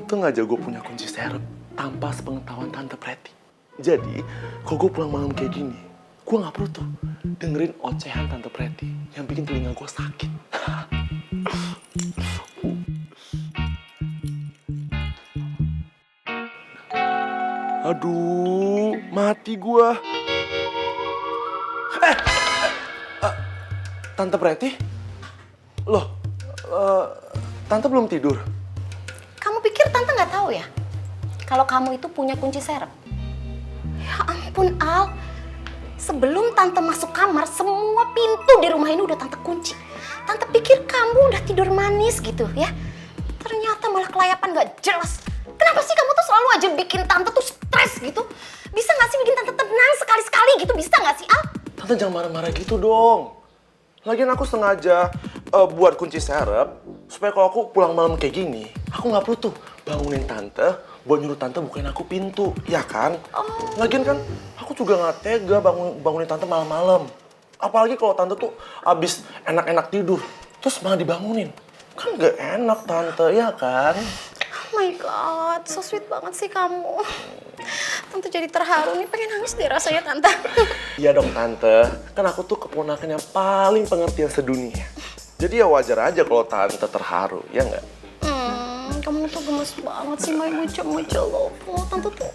tuh nggak jago punya kunci serep tanpa sepengetahuan Tante Pretty. Jadi, kalau gue pulang malam kayak gini, gue nggak perlu tuh dengerin ocehan Tante Pretty yang bikin telinga gue sakit. Aduh, mati gue. Tante Pretty? Loh, Tante belum tidur? Kamu pikir Tante nggak tahu ya? Kalau kamu itu punya kunci serep. Ya ampun, Al. Sebelum Tante masuk kamar, semua pintu di rumah ini udah Tante kunci. Tante pikir kamu udah tidur manis gitu ya. Ternyata malah kelayapan nggak jelas. Kenapa sih kamu tuh selalu aja bikin Tante tuh stres gitu? Bisa nggak sih bikin Tante tenang sekali-sekali gitu? Bisa nggak sih, Al? Tante jangan marah-marah gitu dong. Lagian aku sengaja buat kunci serep supaya kalau aku pulang malam kayak gini, aku nggak perlu tuh bangunin Tante buat nyuruh Tante bukain aku pintu, ya kan? Lagian kan aku juga nggak tega bangunin Tante malam-malam. Apalagi kalau Tante tuh abis enak-enak tidur, terus malah dibangunin. Kan nggak enak Tante, ya kan? Oh my God, so sweet banget sih kamu. Tante jadi terharu nih, pengen nangis deh rasanya Tante. Iya dong Tante, kan aku tuh keponakan yang paling pengertian sedunia. Jadi ya wajar aja kalau Tante terharu, ya nggak? Kamu tuh gemes banget sih, Mai muncul loh. Tante tuh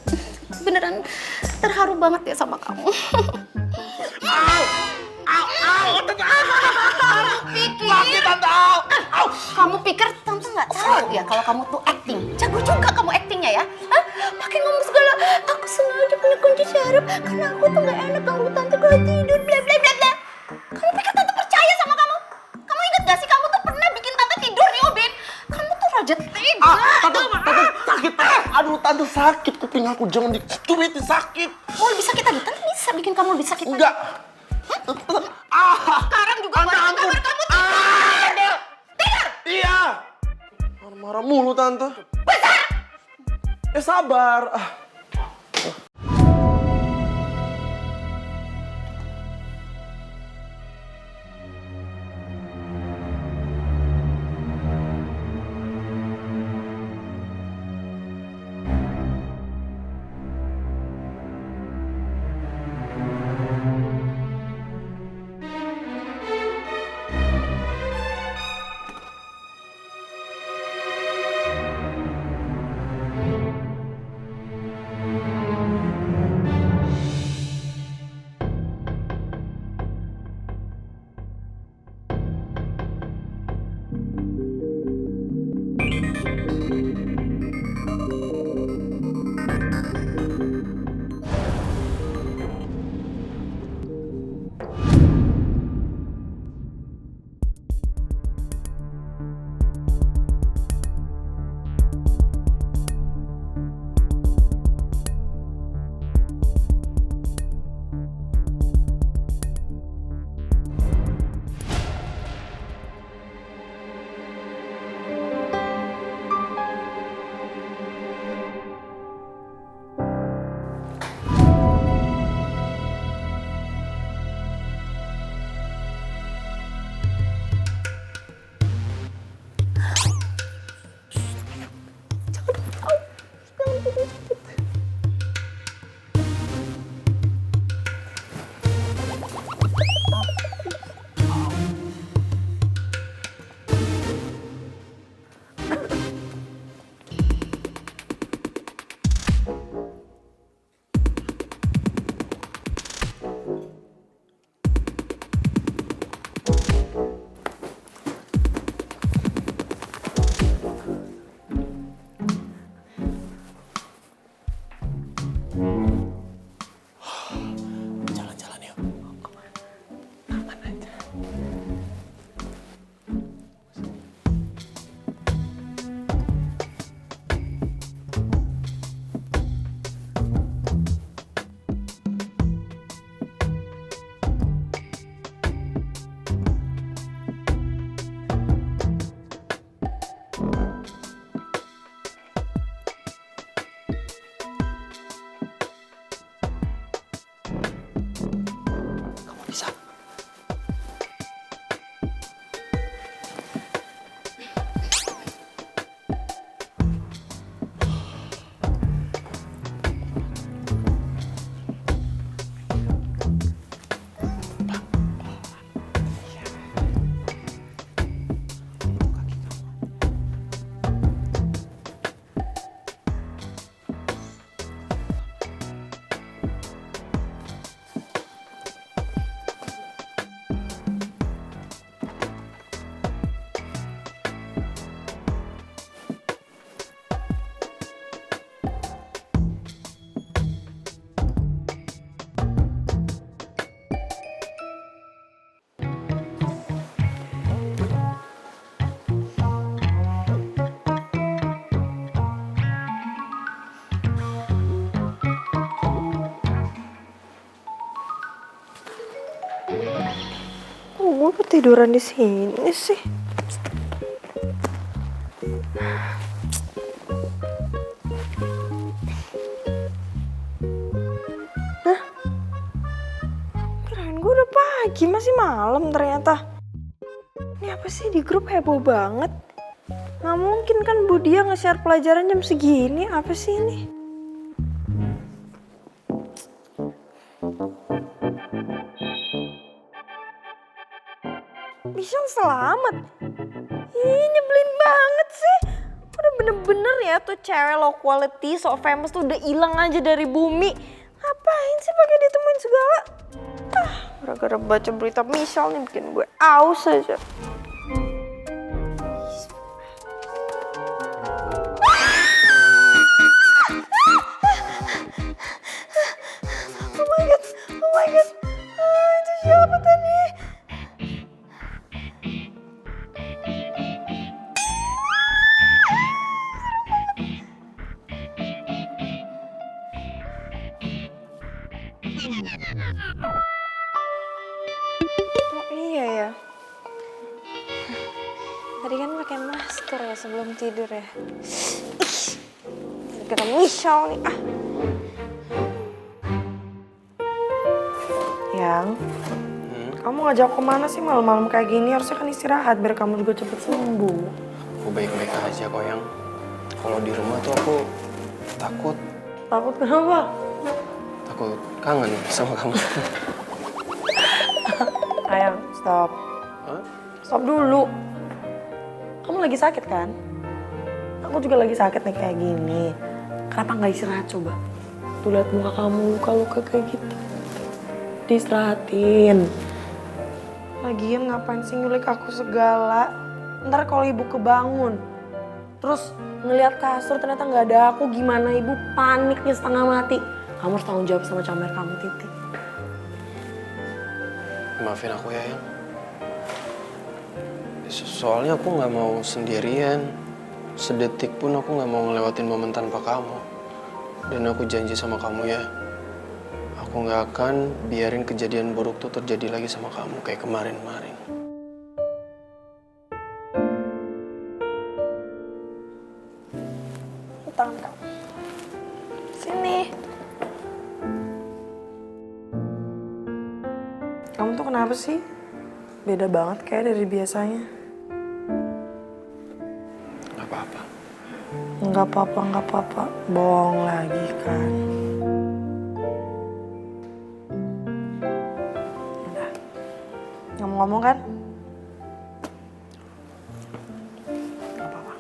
beneran terharu banget ya sama kamu. Kamu pikir Tante nggak tahu ya kalau kamu tuh acting? Jago juga kamu actingnya ya? Hah? Pakai ngomong segala, aku sengaja punya kunci serep karena aku tuh nggak enak ganggu Tante kalau tidur, bla bla bla bla. Kamu pikir Tante percaya sama kamu? Kamu ingat gak sih kamu tuh pernah bikin Tante tidur nih, Obin? Kamu tuh raja tega. Tante sakit. Aduh Tante sakit kuping aku, jangan dicubitin sakit. Mau lebih sakit lagi? Tante bisa bikin kamu lebih sakit lagi. Enggak. Sekarang juga mau kamar kamu tidur. Tidur. Iya. Marah-marah mulu Tante. Besar. Sabar. gue ketiduran di sini sih? Nah, kirain gue udah pagi, masih malam ternyata. Ini apa sih di grup heboh banget? Nggak mungkin kan Bu Dia nge-share pelajaran jam segini, apa sih ini? Michelle selamat. Ih, nyebelin banget sih. Udah bener-bener ya tuh cewek low quality, so famous tuh udah hilang aja dari bumi. Ngapain sih pakai ditemuin segala? Ah, gara-gara baca berita Michelle nih bikin gue aus aja. Oh my god, oh my god. Ah, itu siapa tadi? Oh iya ya. Tadi kan pakai masker ya sebelum tidur ya. Gara-gara Michelle nih ah. Yang, kamu ngajak kemana sih malam-malam kayak gini? Harusnya kan istirahat biar kamu juga cepet sembuh. Aku baik-baik aja kok, Yang. Kalau di rumah tuh aku takut. Takut kenapa? Takut kangen sama kamu. Ayang, stop. Hah? Stop dulu. Kamu lagi sakit kan? Aku juga lagi sakit nih kayak gini. Kenapa nggak istirahat coba? Tuh lihat muka kamu luka-luka kayak gitu. Diistirahatin. Lagian ngapain sih nyulik aku segala? Ntar kalau ibu kebangun, terus ngelihat kasur ternyata nggak ada aku, gimana ibu paniknya setengah mati. Kamu harus tanggung jawab sama comel kamu, titik. Maafin aku ya, Yang. Soalnya aku nggak mau sendirian. Sedetik pun aku nggak mau ngelewatin momen tanpa kamu. Dan aku janji sama kamu ya, aku nggak akan biarin kejadian buruk tuh terjadi lagi sama kamu kayak kemarin-kemarin. Tangan kamu. Sini. Kamu tuh kenapa sih? Beda banget kayak dari biasanya. Nggak apa-apa. Nggak apa-apa, nggak apa-apa. Bohong lagi kan. Udah. Nggak mau ngomong kan? Nggak apa-apa.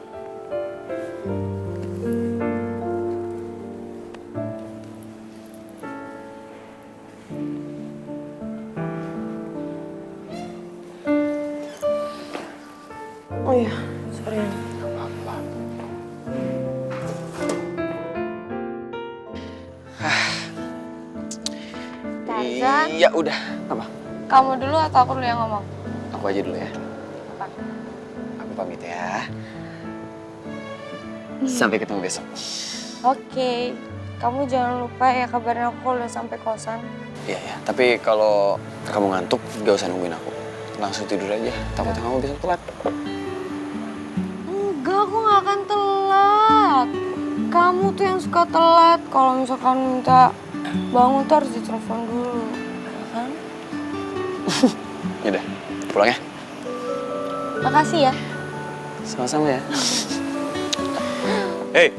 Oh iya, sorry. Nggak apa-apa. Tarzan, Iya udah. Apa? kamu dulu atau aku dulu yang ngomong? Aku aja dulu ya. Apa? Aku pamit ya. Sampai ketemu besok. Oke, kamu jangan lupa ya kabarin aku kalau udah sampai kosan. Iya ya. Tapi kalau kamu ngantuk, gak usah nungguin aku. Langsung tidur aja. Takutnya kamu besok telat. Enggak, aku gak akan telat. Kamu tuh yang suka telat. Kalau misalkan minta bangun tuh harus ditelepon dulu. Ya kan? Yaudah, pulang ya. Makasih ya. Sama-sama ya. Hey,